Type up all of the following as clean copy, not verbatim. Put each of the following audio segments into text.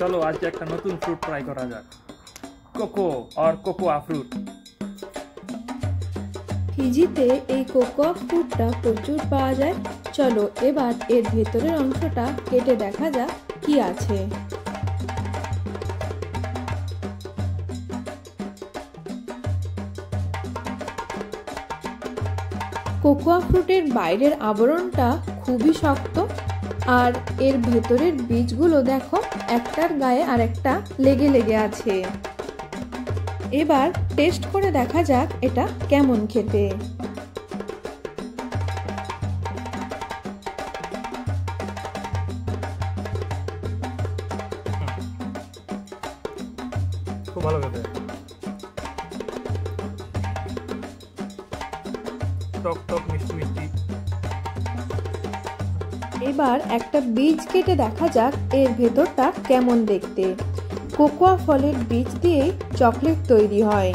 চলো আজকে একটা নতুন ফ্রুট ট্রাই করা যাক, কোকো আর কোকোয়া ফ্রুট। ফিজিতে এই কোকোয়া ফ্রুটটা প্রচুর পাওয়া যায়। চলো এবার এর ভেতরের অংশটা কেটে দেখা যাক কি আছে। কোকোয়া ফ্রুটের বাইরের আবরণটা খুবই শক্ত, আর এর ভেতরের বীজগুলো দেখো একটার গায়ে আরেকটা লেগে লেগে আছে। এবার টেস্ট করে দেখা যাক এটা কেমন খেতে। খুব ভালো খেতে, টক টক মিষ্টি মিষ্টি। এবার একটা বীজ কেটে দেখা যাক এর ভেতরটা কেমন দেখতে। কোকোয়া ফলের বীজ দিয়ে চকলেট তৈরি হয়।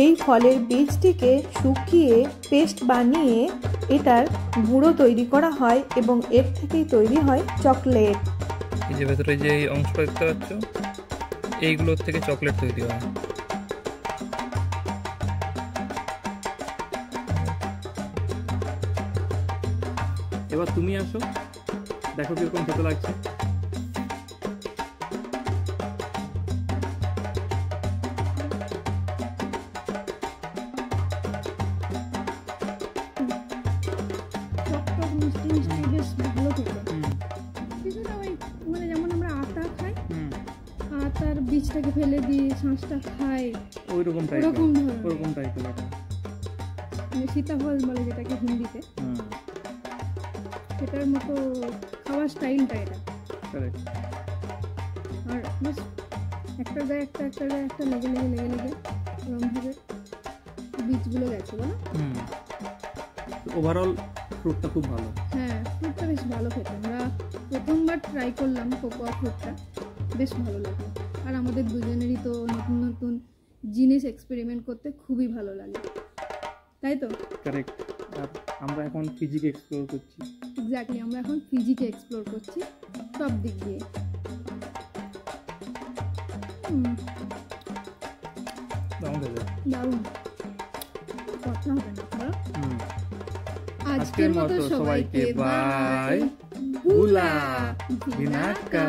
এই ফলের বীজটিকে শুকিয়ে পেস্ট বানিয়ে এটার গুঁড়ো তৈরি করা হয় এবং এর থেকেই তৈরি হয় চকলেট। এই যে ভেতরে যে এই অংশটা দেখতে পাচ্ছ, এইগুলোর থেকে চকলেট তৈরি হয়। এবার তুমি আসো, দেখো কিরকম খেতে লাগছে। মিষ্টি মিষ্টি বেশ ভালো খেতে। কিছুটা ওই মানে যেমন আমরা আতা খাই, আতার বীজটাকে ফেলে দিয়ে শাঁসটা খাই, ওইরকম টাইপের মানে সীতাফল বলে যেটাকে হিন্দিতে, সেটার মতো খাওয়ার স্টাইলটা এটা। আর বেশ একটা গায়ে একটা লেগে এরকমভাবে বীজগুলো গেছে বলো। ওভারঅল ফ্রুটটা খুব ভালো। হ্যাঁ, ফ্রুটটা বেশ ভালো খেতে। আমরা প্রথমবার ট্রাই করলাম কোকোয়া ফ্রুটটা, বেশ ভালো লাগলো। আর আমাদের দুজনেরই তো নতুন নতুন জিনিস এক্সপেরিমেন্ট করতে খুবই ভালো লাগে, তাই তো? কারেক্ট। আর আমরা এখন ফিজিকে এক্সপ্লোর করছি। এক্স্যাক্টলি, আমরা এখন ফিজিকে এক্সপ্লোর করছি সব দিক দিয়ে। দারুণ, কথা হবে না। আজকের মতো সবাইকে বাই। বুলা ভিনাকা।